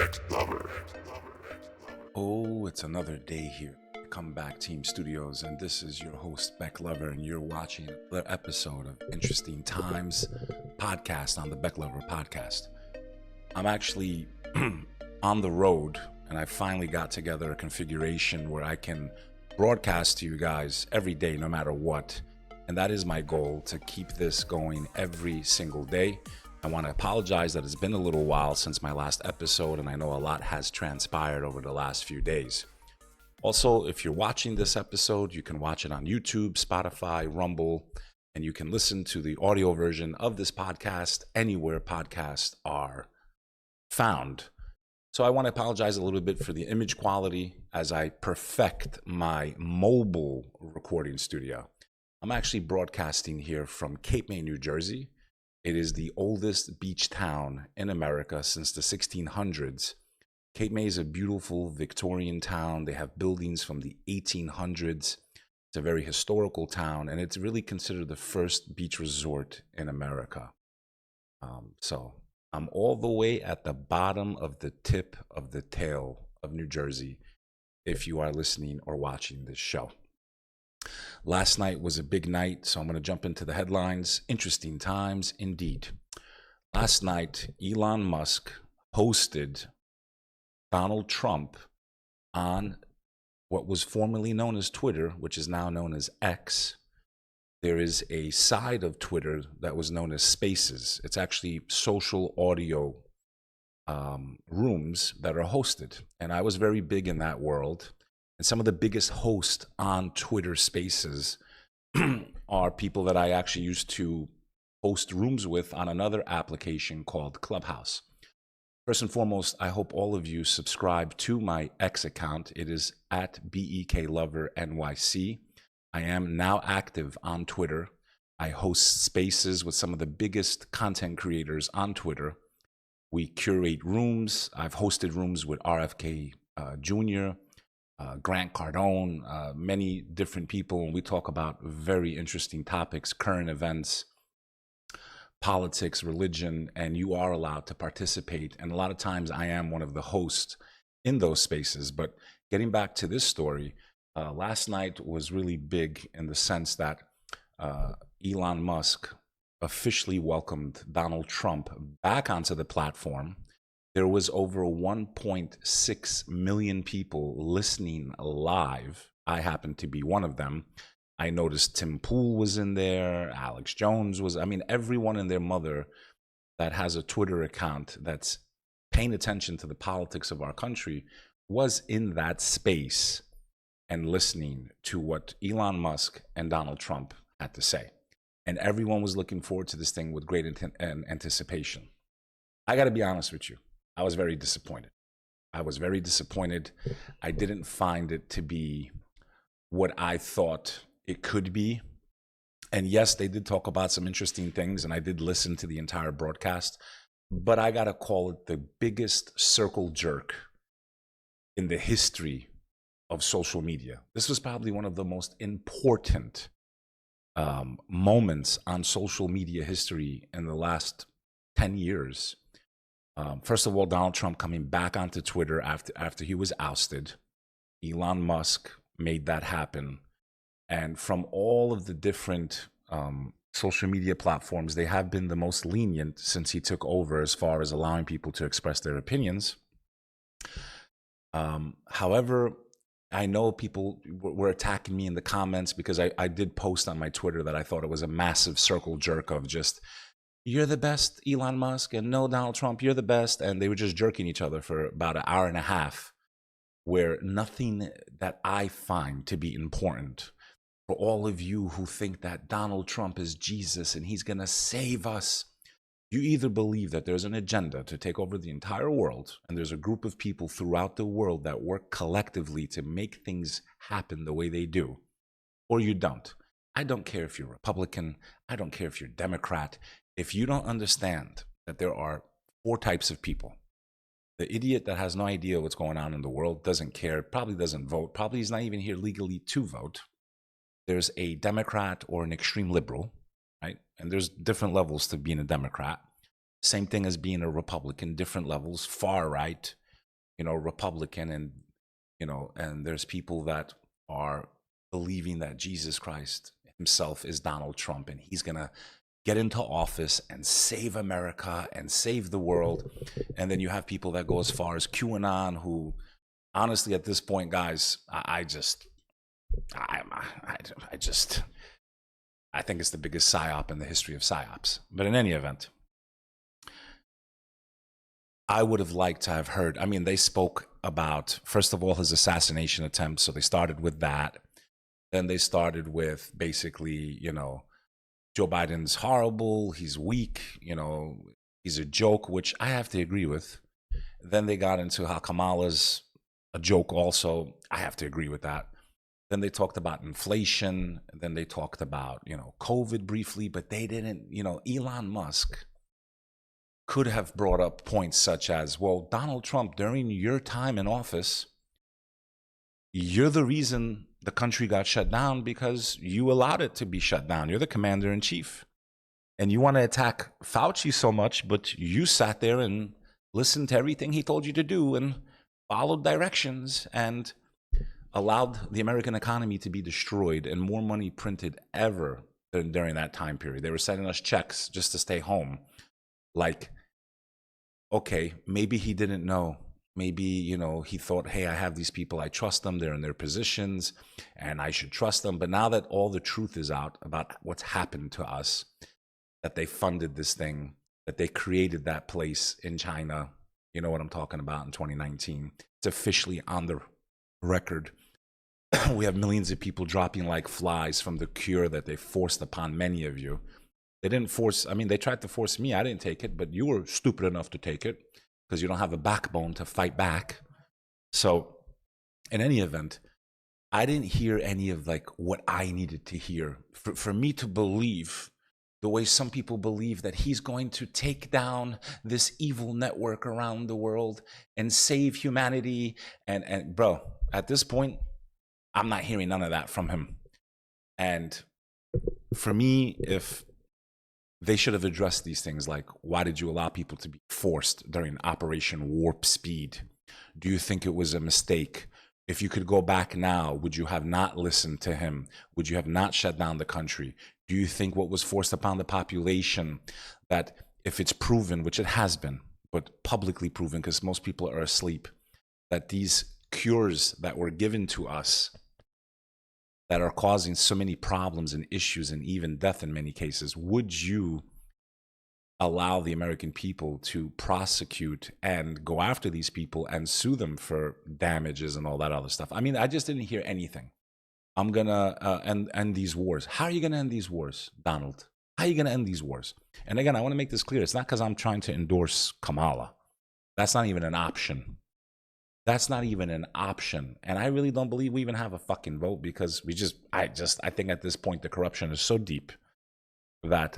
Bek Lover. Oh, it's another day here. Come Back Team Studios, and this is your host, Bek Lover, and you're watching another episode of Interesting Times podcast on the Bek Lover Podcast. I'm actually on the road, and I finally got together a configuration where I can broadcast to you guys every day, no matter what. And that is my goal, to keep this going every single day. I want to apologize that it's been a little while since my last episode, and I know a lot has transpired over the last few days. Also, if you're watching this episode, you can watch it on YouTube, Spotify, Rumble, and you can listen to the audio version of this podcast anywhere podcasts are found. So I want to apologize a little bit for the image quality as I perfect my mobile recording studio. I'm actually broadcasting here from Cape May, New Jersey. It is the oldest beach town in America since the 1600s. Cape May is a beautiful Victorian town. They have buildings from the 1800s. It's a very historical town, and it's really considered the first beach resort in America. So I'm all the way at the bottom of the tip of the tail of New Jersey if you are listening or watching this show. Last night was a big night, so I'm going to jump into the headlines. Interesting times indeed. Last night, Elon Musk hosted Donald Trump on what was formerly known as Twitter, which is now known as X. There is a side of Twitter that was known as Spaces. It's actually social audio rooms that are hosted. And I was very big in that world. And some of the biggest hosts on Twitter Spaces are people that I actually used to host rooms with on another application called Clubhouse. First and foremost, I hope all of you subscribe to my X account. It is at Bek Lover NYC. I am now active on Twitter. I host spaces with some of the biggest content creators on Twitter. We curate rooms. I've hosted rooms with RFK Jr., Grant Cardone, many different people, and we talk about very interesting topics, current events, politics, religion, and you are allowed to participate. And a lot of times I am one of the hosts in those spaces. But getting back to this story, last night was really big in the sense that Elon Musk officially welcomed Donald Trump back onto the platform. There was over 1.6 million people listening live. I happened to be one of them. I noticed Tim Pool was in there, Alex Jones was, everyone and their mother that has a Twitter account that's paying attention to the politics of our country was in that space and listening to what Elon Musk and Donald Trump had to say. And everyone was looking forward to this thing with great anticipation. I got to be honest with you. I was very disappointed. I didn't find it to be what I thought it could be. And yes, they did talk about some interesting things, and I did listen to the entire broadcast, but I got to call it the biggest circle jerk in the history of social media. This was probably one of the most important moments on social media history in the last 10 years. First of all, Donald Trump coming back onto Twitter after he was ousted. Elon Musk made that happen. And from all of the different social media platforms, they have been the most lenient since he took over as far as allowing people to express their opinions. However, I know people were attacking me in the comments because I did post on my Twitter that I thought it was a massive circle jerk of just, you're the best, Elon Musk, and no, Donald Trump, you're the best. And they were just jerking each other for about an hour and a half, where nothing that I find to be important for all of you who think that Donald Trump is Jesus and he's going to save us. You either believe that there's an agenda to take over the entire world, and there's a group of people throughout the world that work collectively to make things happen the way they do, or you don't. I don't care if you're Republican. I don't care if you're Democrat. If you don't understand that there are 4 types of people: the idiot that has no idea what's going on in the world, doesn't care, probably doesn't vote, probably is not even here legally to vote. There's a Democrat or an extreme liberal, right? And there's different levels to being a Democrat. Same thing as being a Republican, different levels, far right, Republican, and and there's people that are believing that Jesus Christ himself is Donald Trump, and he's gonna get into office and save America and save the world. And then you have people that go as far as QAnon, who honestly at this point, guys, I think it's the biggest psyop in the history of psyops. But in any event, I would have liked to have heard. I mean, they spoke about, first of all, his assassination attempt. So they started with that. Then they started with basically, Joe Biden's horrible, he's weak, he's a joke, which I have to agree with. Then they got into how Kamala's a joke also. I have to agree with that. Then they talked about inflation. Then they talked about, COVID briefly, but they didn't, Elon Musk could have brought up points such as, well, Donald Trump, during your time in office, you're the reason the country got shut down because you allowed it to be shut down. You're the commander in chief. And you want to attack Fauci so much, but you sat there and listened to everything he told you to do and followed directions and allowed the American economy to be destroyed and more money printed ever during that time period. They were sending us checks just to stay home. Like, okay, maybe he didn't know. Maybe, he thought, hey, I have these people, I trust them, they're in their positions, and I should trust them. But now that all the truth is out about what's happened to us, that they funded this thing, that they created that place in China, you know what I'm talking about, in 2019. It's officially on the record. We have millions of people dropping like flies from the cure that they forced upon many of you. They didn't force, they tried to force me. I didn't take it, but you were stupid enough to take it because you don't have a backbone to fight back. So in any event, I didn't hear any of like what I needed to hear for me to believe the way some people believe that he's going to take down this evil network around the world and save humanity. And bro, at this point, I'm not hearing none of that from him. And for me, if they should have addressed these things, like, why did you allow people to be forced during Operation Warp Speed? Do you think it was a mistake? If you could go back now, would you have not listened to him? Would you have not shut down the country? Do you think what was forced upon the population, that if it's proven, which it has been, but publicly proven because most people are asleep, that these cures that were given to us that are causing so many problems and issues and even death in many cases, would you allow the American people to prosecute and go after these people and sue them for damages and all that other stuff? I just didn't hear anything. I'm gonna end these wars. How are you gonna end these wars, Donald? How are you gonna end these wars? And again, I want to make this clear. It's not because I'm trying to endorse Kamala. That's not even an option. That's not even an option. And I really don't believe we even have a fucking vote, because I think at this point the corruption is so deep that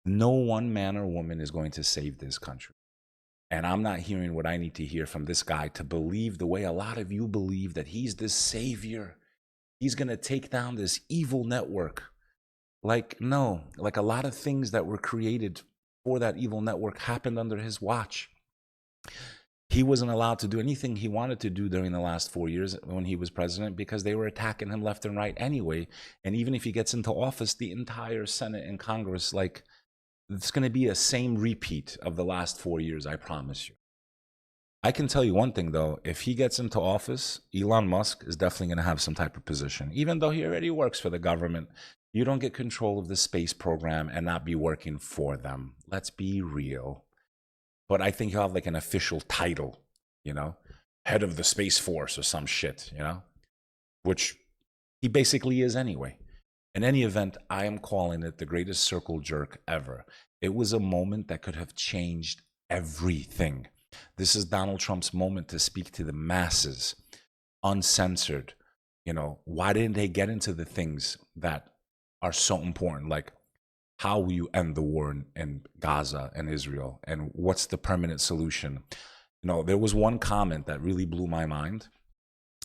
no one man or woman is going to save this country. And I'm not hearing what I need to hear from this guy to believe the way a lot of you believe, that he's this savior. He's going to take down this evil network. Like, no, like a lot of things that were created for that evil network happened under his watch. He wasn't allowed to do anything he wanted to do during the last 4 years when he was president, because they were attacking him left and right anyway. And even if he gets into office, the entire Senate and Congress, like, it's going to be a same repeat of the last 4 years, I promise you. I can tell you one thing, though. If he gets into office, Elon Musk is definitely going to have some type of position. Even though he already works for the government, you don't get control of the space program and not be working for them. Let's be real. But I think he'll have like an official title, head of the Space Force or some shit, which he basically is anyway. In any event, I am calling it the greatest circle jerk ever. It was a moment that could have changed everything. This is Donald Trump's moment to speak to the masses, uncensored. Why didn't they get into the things that are so important, like how will you end the war in Gaza and Israel, and what's the permanent solution? There was one comment that really blew my mind,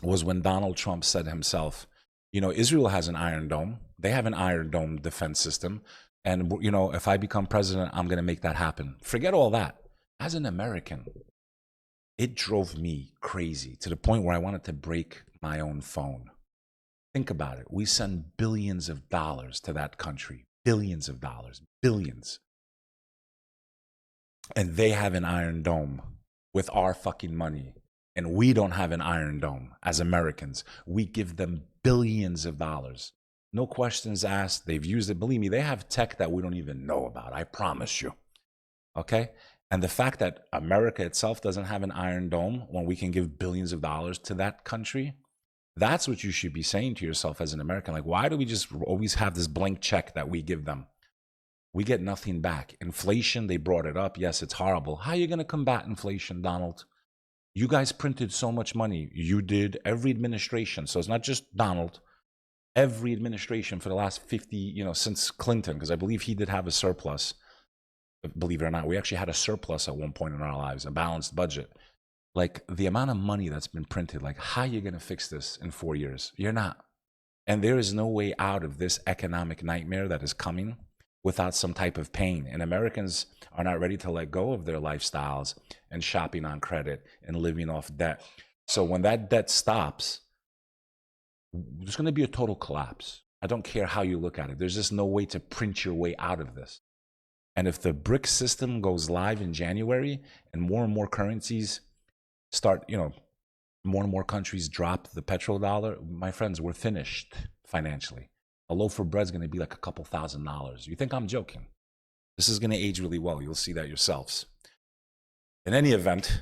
was when Donald Trump said himself, Israel has an Iron Dome. They have an Iron Dome defense system. And, if I become president, I'm going to make that happen. Forget all that. As an American, It drove me crazy to the point where I wanted to break my own phone. Think about it. We send billions of dollars to that country, billions of dollars, billions. And they have an Iron Dome with our fucking money. And we don't have an Iron Dome as Americans. We give them billions of dollars. No questions asked. They've used it. Believe me, they have tech that we don't even know about. I promise you. Okay? And the fact that America itself doesn't have an Iron Dome when we can give billions of dollars to that country, that's what you should be saying to yourself as an American. Like, why do we just always have this blank check that we give them? We get nothing back. Inflation, they brought it up. Yes, it's horrible. How are you going to combat inflation, Donald? You guys printed so much money. You did, every administration. So it's not just Donald. Every administration for the last 50, since Clinton, because I believe he did have a surplus. Believe it or not, we actually had a surplus at one point in our lives, a balanced budget. Like, the amount of money that's been printed, like, how are you going to fix this in 4 years? You're not. And there is no way out of this economic nightmare that is coming without some type of pain. And Americans are not ready to let go of their lifestyles and shopping on credit and living off debt. So when that debt stops, there's going to be a total collapse. I don't care how you look at it. There's just no way to print your way out of this. And if the BRICS system goes live in January and more currencies start, more and more countries drop the petrodollar, my friends, we're finished financially. A loaf of bread is going to be like a couple $1,000s. You think I'm joking? This is going to age really well. You'll see that yourselves. In any event,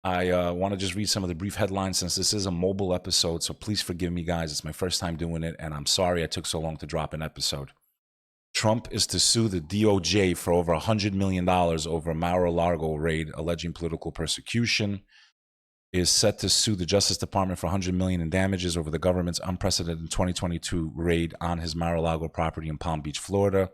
I want to just read some of the brief headlines since this is a mobile episode. So please forgive me, guys. It's my first time doing it, and I'm sorry I took so long to drop an episode. Trump is to sue the DOJ for over $100 million over Mar-a-Lago raid alleging political persecution. Is set to sue the Justice Department for $100 million in damages over the government's unprecedented 2022 raid on his Mar-a-Lago property in Palm Beach, Florida.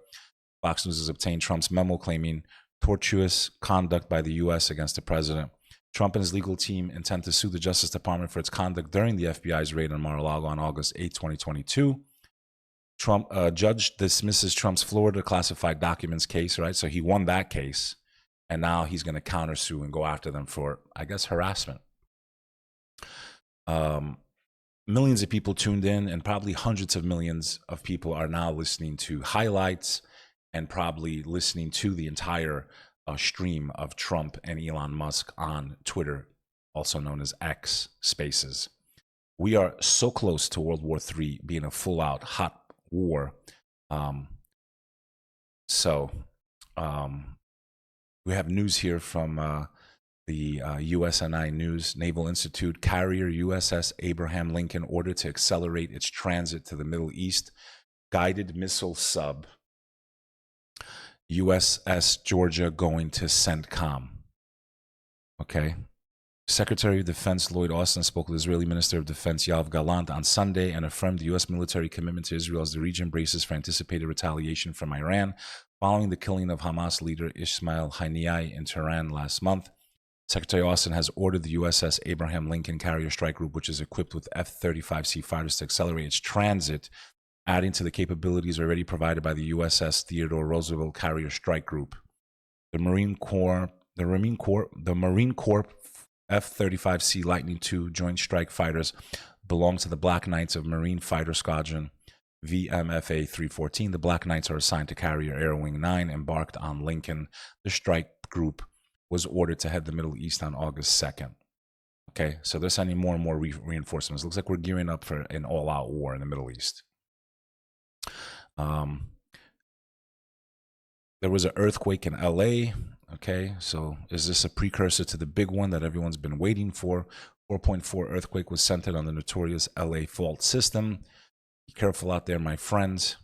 Fox News has obtained Trump's memo claiming tortuous conduct by the U.S. against the president. Trump and his legal team intend to sue the Justice Department for its conduct during the FBI's raid on Mar-a-Lago on August 8, 2022. Judge dismisses Trump's Florida classified documents case, right? So he won that case, and now he's going to countersue and go after them for, I guess, harassment. Millions of people tuned in, and probably hundreds of millions of people are now listening to highlights and probably listening to the entire stream of Trump and Elon Musk on Twitter, also known as X Spaces. We are so close to World War III being a full-out hot war. We have news here from the USNI News. Naval Institute carrier USS Abraham Lincoln ordered to accelerate its transit to the Middle East. Guided missile sub USS Georgia going to CENTCOM. Okay. Secretary of Defense Lloyd Austin spoke with Israeli Minister of Defense Yoav Gallant on Sunday and affirmed the U.S. military commitment to Israel as the region braces for anticipated retaliation from Iran following the killing of Hamas leader Ismail Haniyeh in Tehran last month. Secretary Austin has ordered the USS Abraham Lincoln Carrier Strike Group, which is equipped with F-35C fighters, to accelerate its transit, adding to the capabilities already provided by the USS Theodore Roosevelt Carrier Strike Group. The Marine Corps F-35C Lightning II Joint Strike Fighters belong to the Black Knights of Marine Fighter Squadron VMFA 314. The Black Knights are assigned to Carrier Air Wing 9, embarked on Lincoln. The strike group was ordered to head the Middle East on August 2nd. Okay, so they're sending more and more reinforcements. Looks like we're gearing up for an all-out war in the Middle East. There was an earthquake in LA. Okay, so is this a precursor to the big one that everyone's been waiting for? 4.4 earthquake was centered on the notorious LA fault system. Be careful out there, my friends.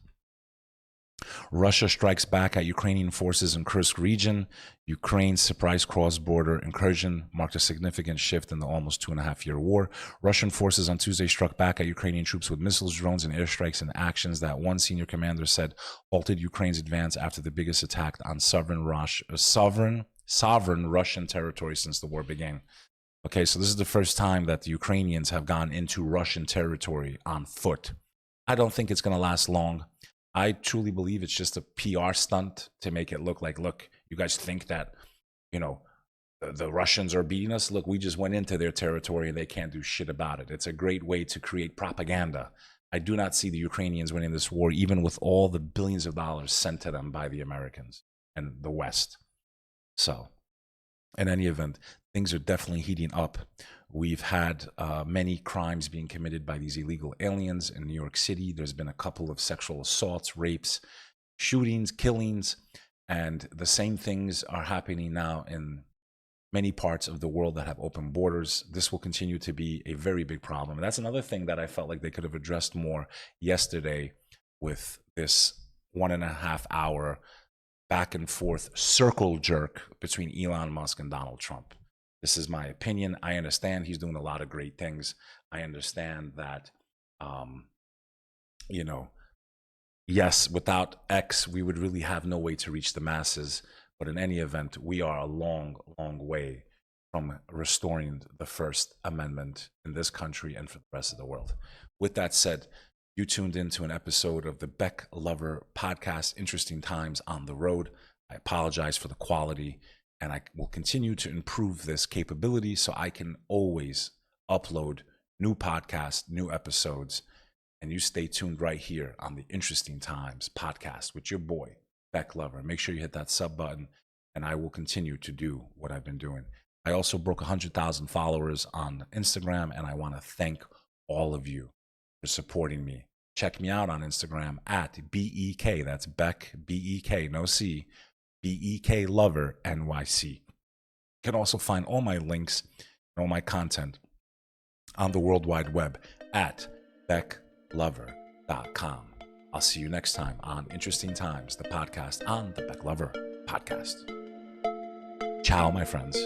Russia strikes back at Ukrainian forces in Kursk region. Ukraine's surprise cross-border incursion marked a significant shift in the almost 2.5-year war. Russian forces on Tuesday struck back at Ukrainian troops with missiles, drones, and airstrikes in actions that one senior commander said halted Ukraine's advance after the biggest attack on sovereign Russian territory since the war began. Okay, so this is the first time that the Ukrainians have gone into Russian territory on foot. I don't think it's going to last long. I truly believe it's just a PR stunt to make it look like, look, you guys think that, the Russians are beating us. Look, we just went into their territory and they can't do shit about it. It's a great way to create propaganda. I do not see the Ukrainians winning this war, even with all the billions of dollars sent to them by the Americans and the West. So, in any event, things are definitely heating up. We've had many crimes being committed by these illegal aliens in New York City. There's been a couple of sexual assaults, rapes, shootings, killings, and the same things are happening now in many parts of the world that have open borders. This will continue to be a very big problem. And that's another thing that I felt like they could have addressed more yesterday with this 1.5 hour back and forth circle jerk between Elon Musk and Donald Trump. This is my opinion. I understand he's doing a lot of great things. I understand that, yes, without X, we would really have no way to reach the masses. But in any event, we are a long, long way from restoring the First Amendment in this country and for the rest of the world. With that said, you tuned into an episode of the Bek Lover Podcast, Interesting Times on the Road. I apologize for the quality, and I will continue to improve this capability so I can always upload new podcasts, new episodes, and you stay tuned right here on the Interesting Times podcast with your boy, Bek Lover. Make sure you hit that sub button, and I will continue to do what I've been doing. I also broke 100,000 followers on Instagram, and I want to thank all of you for supporting me. Check me out on Instagram at BEK, that's Bek, BEK, no C, BEK Lover NYC. You can also find all my links and all my content on the World Wide Web at BekLover.com. I'll see you next time on Interesting Times, the podcast on the Bek Lover Podcast. Ciao, my friends.